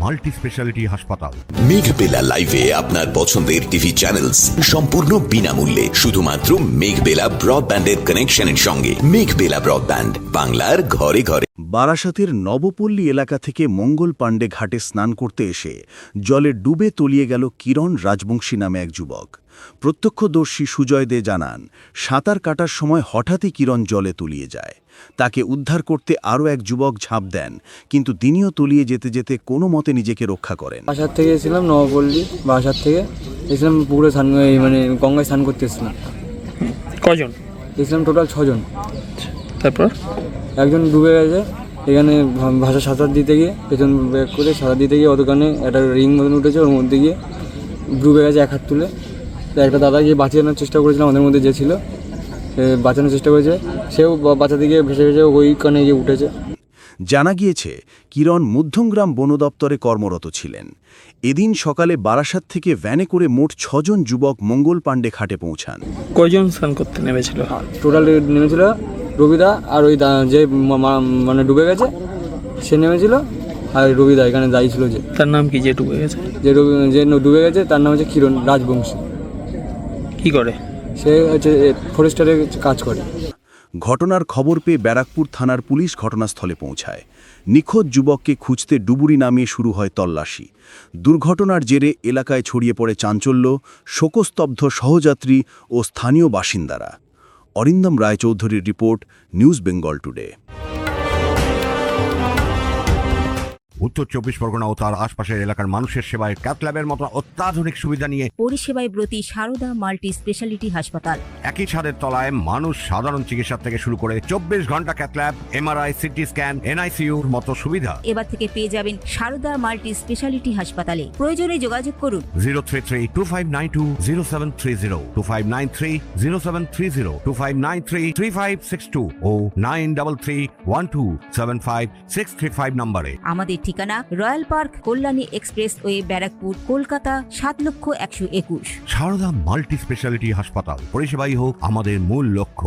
Multi speciality হাসপাতাল। মেঘবেলা লাইভে আপনার পছন্দের টিভি চ্যানেলস সম্পূর্ণ বিনামূল্যে, শুধুমাত্র মেঘবেলা ব্রডব্যান্ডের কানেকশনের সঙ্গে। মেঘবেলা ব্রডব্যান্ড, বাংলার ঘরে ঘরে। বারাসাতের নবপল্লী এলাকা থেকে মঙ্গল পাণ্ডে ঘাটে স্নান করতে এসে জলে ডুবে তলিয়ে গেল কিরণ রাজবংশী নামে এক যুবক। প্রত্যক্ষদর্শী সুজয় দে জানান, সাঁতার কাটার সময় হঠাৎই কিরণ জলে তলিয়ে যায়। তাকে উদ্ধার করতে আরও এক যুবক ঝাঁপ দেন, কিন্তু তিনিও তলিয়ে যেতে যেতে কোনো মতে নিজেকে রক্ষা করেন। বাসার থেকে এসেছিলাম নবপল্লী, বাসার থেকে এসেছিলাম পুকুরে স্নান, মানে গঙ্গায় স্নান করতে এসেছিলাম। কজন এসেছিলাম টোটাল 6 জন। তারপর একজন ডুবে গেছে, এখানে ভাষা সাঁতার দিতে গিয়ে পেছন ব্যাক করে সাঁতার দিতে গিয়ে ওখানে একটা রিং মতন উঠেছে, ওর মধ্যে গিয়ে ডুবে গেছে এক হাত তুলে। তো একটা দাদা গিয়ে বাঁচানোর চেষ্টা করেছিল, আমাদের মধ্যে যে ছিল বাঁচানোর চেষ্টা করেছে, সেও বাঁচাতে গিয়ে ভেসে ভেসে ওই কানে গিয়ে উঠেছে। জানা গিয়েছে, কিরণ মধ্যমগ্রাম বন দপ্তরে কর্মরত ছিলেন। এদিন সকালে বারাসাত থেকে ভ্যানে করে মোট 6 জন যুবক মঙ্গল পাণ্ডে ঘাটে পৌঁছান। কয়জন স্নান করতে নেমেছিল? টোটাল নেমেছিল রবিদা আর ওই যে মানে ডুবে গেছে সে নেমেছিল, আর রবিদা এখানে দায়ী ছিল। যে তার নাম কি, যে ডুবে গেছে? যে ডুবে গেছে তার নাম হচ্ছে কিরণ রাজবংশী। কি করে? সে হচ্ছে ফরেস্টারে কাজ করে। ঘটনার খবর পেয়ে ব্যারাকপুর থানার পুলিশ ঘটনাস্থলে পৌঁছায়। নিখোঁজ যুবককে খুঁজতে ডুবুরি নামিয়ে শুরু হয় তল্লাশি। দুর্ঘটনার জেরে এলাকায় ছড়িয়ে পড়ে চাঞ্চল্য, শোকস্তব্ধ সহযাত্রী ও স্থানীয় বাসিন্দারা। অরিন্দম রায়চৌধুরীর রিপোর্ট, নিউজ বেঙ্গল টুডে। উত্তর 24 পরগনা ও তার আশপাশের এলাকার মানুষের সেবায় ক্যাথল্যাবের মতো অত্যাধুনিক সুবিধা নিয়ে পরিষেবায় ব্রতী সারদা মাল্টি স্পেশালিটি হাসপাতাল। একই ছাদের তলায় মানুষ সাধারণ চিকিৎসা থেকে শুরু করে 24 ঘন্টা ক্যাথল্যাব, এমআরআই, সিটি স্ক্যান, এনআইসিইউর মতো সুবিধা এবার থেকে পেয়ে যাবেন সারদা মাল্টি স্পেশালিটি হাসপাতালে। প্রয়োজনে যোগাযোগ করুন 033-2592-0730, 2593-0730, 2593-3562 ও 9331275635 নম্বরে। আমাদের ঠিকানা royal park, Kalyani expressway, Barrackpore, Kolkata 7,121,000। Sarada multi speciality হাসপাতাল, পরিষেবাই হোক আমাদের মূল লক্ষ্য।